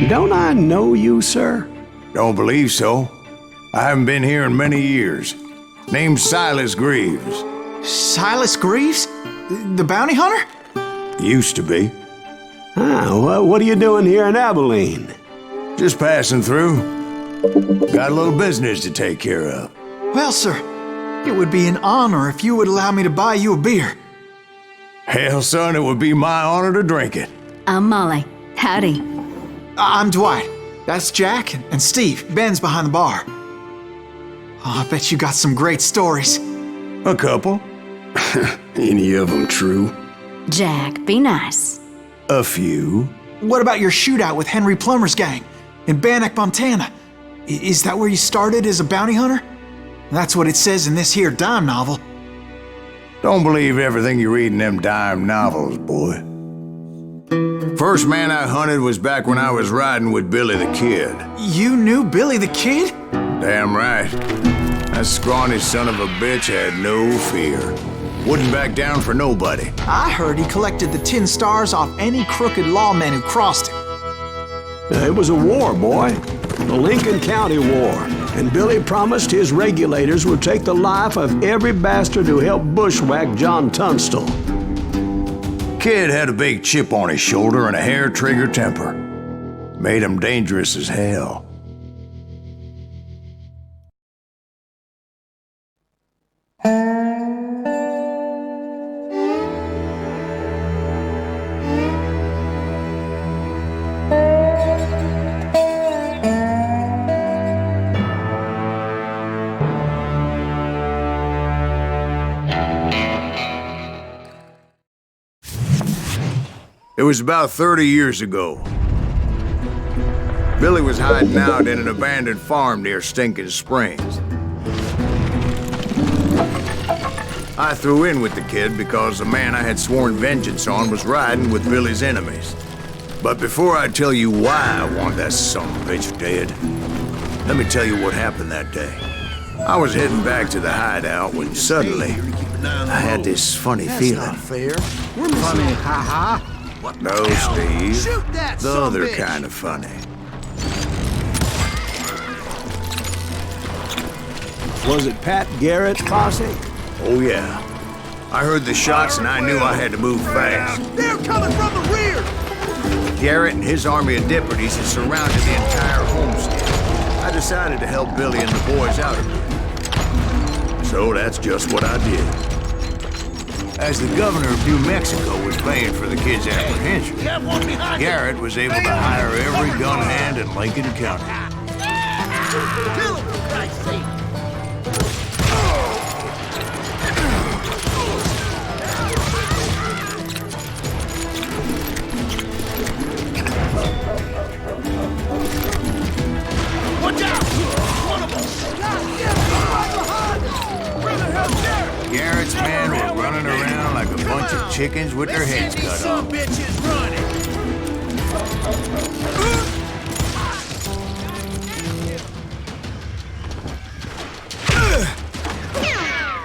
Don't I know you, sir? Don't believe so. I haven't been here in many years. Name's Silas Greaves. Silas Greaves? The bounty hunter? Used to be. Well, what are you doing here in Abilene? Just passing through. Got a little business to take care of. Well, sir, it would be an honor if you would allow me to buy you a beer. Hell, son, it would be my honor to drink it. I'm Molly. Howdy. I'm Dwight. That's Jack and Steve. Ben's behind the bar. Oh, I bet you got some great stories. A couple. Any of them true? Jack, be nice. A few. What about your shootout with Henry Plummer's gang in Bannock, Montana? Is that where you started as a bounty hunter? That's what it says in this here dime novel. Don't believe everything you read in them dime novels, boy. First man I hunted was back when I was riding with Billy the Kid. You knew Billy the Kid? Damn right. That scrawny son of a bitch had no fear. Wouldn't back down for nobody. I heard he collected the 10 stars off any crooked lawman who crossed him. It was a war, boy. The Lincoln County War. And Billy promised his regulators would take the life of every bastard who helped bushwhack John Tunstall. Kid had a big chip on his shoulder and a hair-trigger temper. Made him dangerous as hell. It was about 30 years ago. Billy was hiding out in an abandoned farm near Stinking Springs. I threw in with the kid because the man I had sworn vengeance on was riding with Billy's enemies. But before I tell you why I want that son of a bitch dead, let me tell you what happened that day. I was heading back to the hideout when suddenly I had this funny feeling. That's not fair. We're funny, ha-ha. No, Steve. The other kind of funny. Was it Pat Garrett's posse? Oh, yeah. I heard the shots and I knew I had to move fast. They're coming from the rear! Garrett and his army of deputies had surrounded the entire homestead. I decided to help Billy and the boys out of it. So that's just what I did. As the governor of New Mexico was paying for the kid's apprehension, Garrett was able to hire every gun hand in Lincoln County. Kill him, for Christ's sake! Watch out! One of them! Right behind us! Where the hell's Garrett? Garrett's men were running around like a bunch of chickens with their heads cut Some off. bitches running!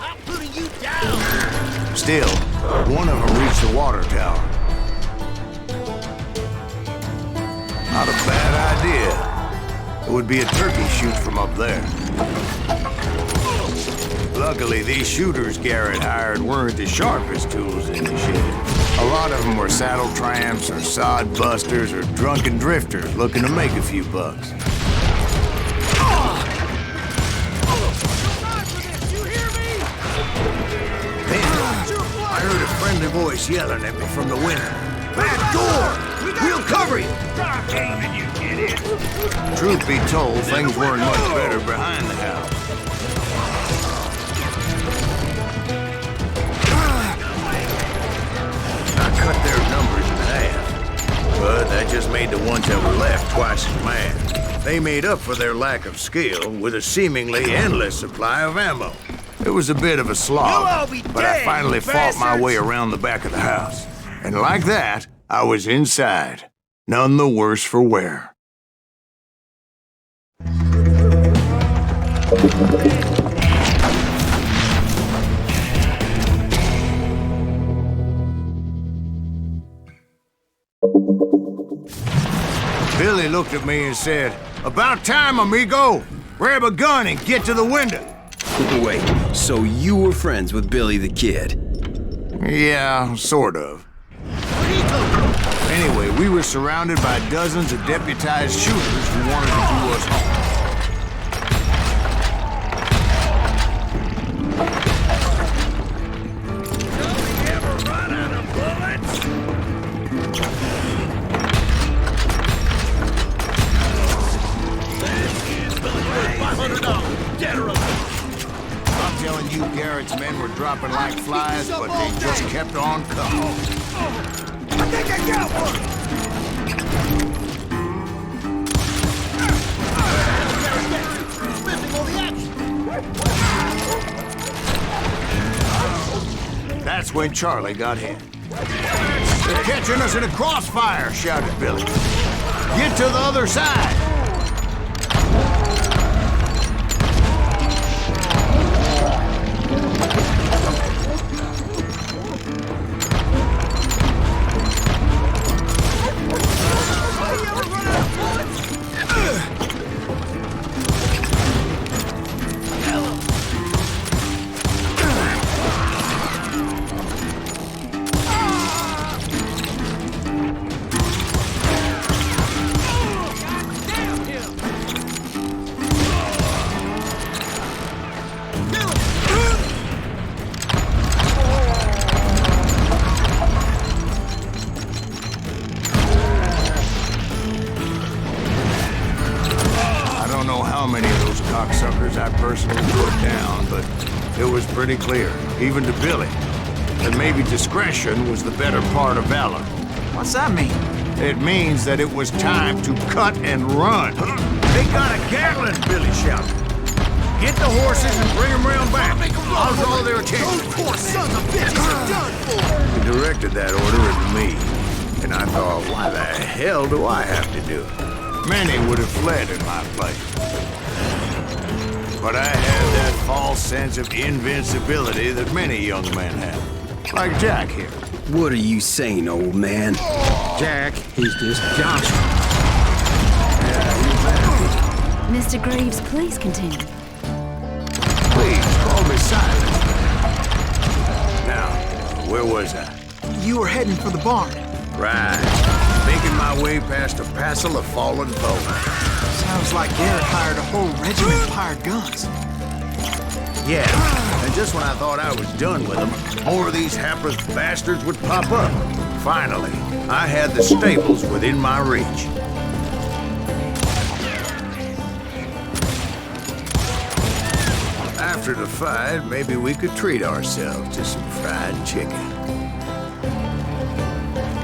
I'm putting you down! Still, one of them reached the water tower. Not a bad idea. It would be a turkey shoot from up there. Luckily, these shooters Garrett hired weren't the sharpest tools in the shed. A lot of them were saddle tramps or sod busters or drunken drifters looking to make a few bucks. Then, I heard a friendly voice yelling at me from the window. "Back door! We'll cover you!" Stop aiming, you idiot! Truth be told, things weren't much better behind the house. I cut their numbers in half, but that just made the ones that were left twice as mad. They made up for their lack of skill with a seemingly endless supply of ammo. It was a bit of a You'll all slog, be but I dead, finally you fought my bastards! way around the back of the house. And like that, I was inside, none the worse for wear. Billy looked at me and said, "About time, amigo! Grab a gun and get to the window!" Wait, so you were friends with Billy the Kid? Yeah, sort of. Anyway, we were surrounded by dozens of deputized shooters who wanted to do us harm. I'm telling you, Garrett's men were dropping like flies, but they just kept on coming. I think I got one! Missing all the action! That's when Charlie got hit. "They're catching us in a crossfire!" shouted Billy. "Get to the other side!" Cocksuckers I personally put down, but it was pretty clear, even to Billy, that maybe discretion was the better part of valor. What's that mean? It means that it was time to cut and run. They got a Gatling, Billy shouted. Get the horses and bring them round back. I'll draw their attention. Those poor sons of bitches are done for. He directed that order at me, and I thought, why the hell do I have to do it? Many would have fled in my place. But I had that false sense of invincibility that many young men have. Like Jack here. What are you saying, old man? Jack, he's just Joshua. Mr. Greaves, please continue. Please, call me silent. Now, where was I? You were heading for the barn. Right. Making my way past a passel of fallen foe. Sounds like Garrett hired a whole regiment of hired guns. Yeah, and just when I thought I was done with them, more of these hapless bastards would pop up. Finally, I had the stables within my reach. After the fight, maybe we could treat ourselves to some fried chicken.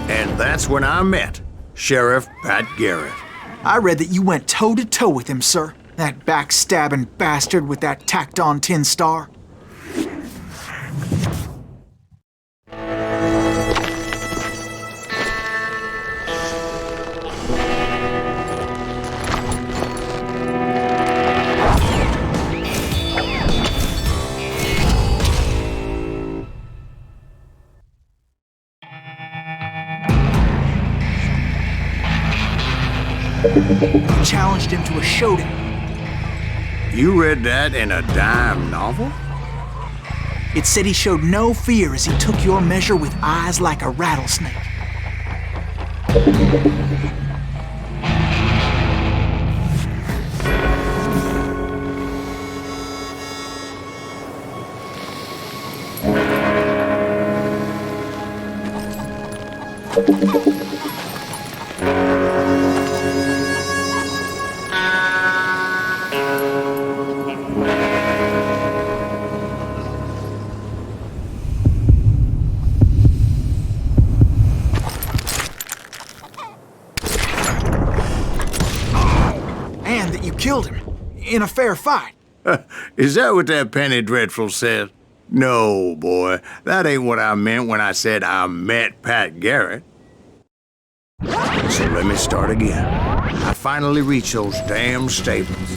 And that's when I met Sheriff Pat Garrett. I read that you went toe-to-toe with him, sir. That backstabbing bastard with that tacked-on tin star. Challenged him to a showdown. You read that in a dime novel? It said he showed no fear as he took your measure with eyes like a rattlesnake. Killed him in a fair fight. Is that what that penny dreadful said? No, boy. That ain't what I meant when I said I met Pat Garrett. So let me start again. I finally reached those damn stables.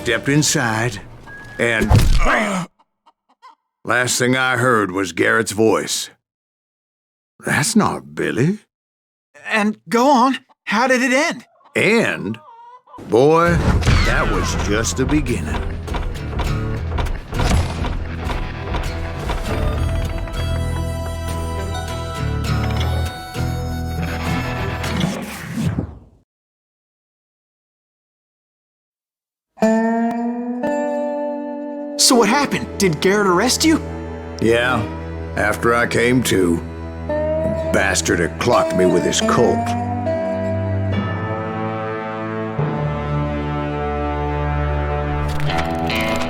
stepped inside, and last thing I heard was Garrett's voice. That's not Billy. And go on. How did it end? And, boy, that was just the beginning. So what happened? Did Garrett arrest you? Yeah, after I came to, the bastard had clocked me with his Colt.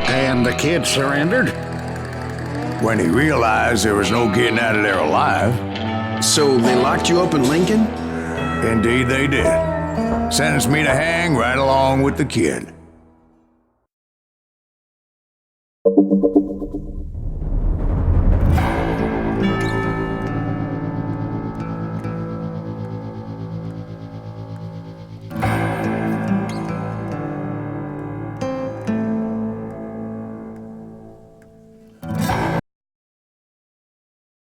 And the kid surrendered? When he realized there was no getting out of there alive. So they locked you up in Lincoln? Indeed they did. Sentenced me to hang right along with the kid.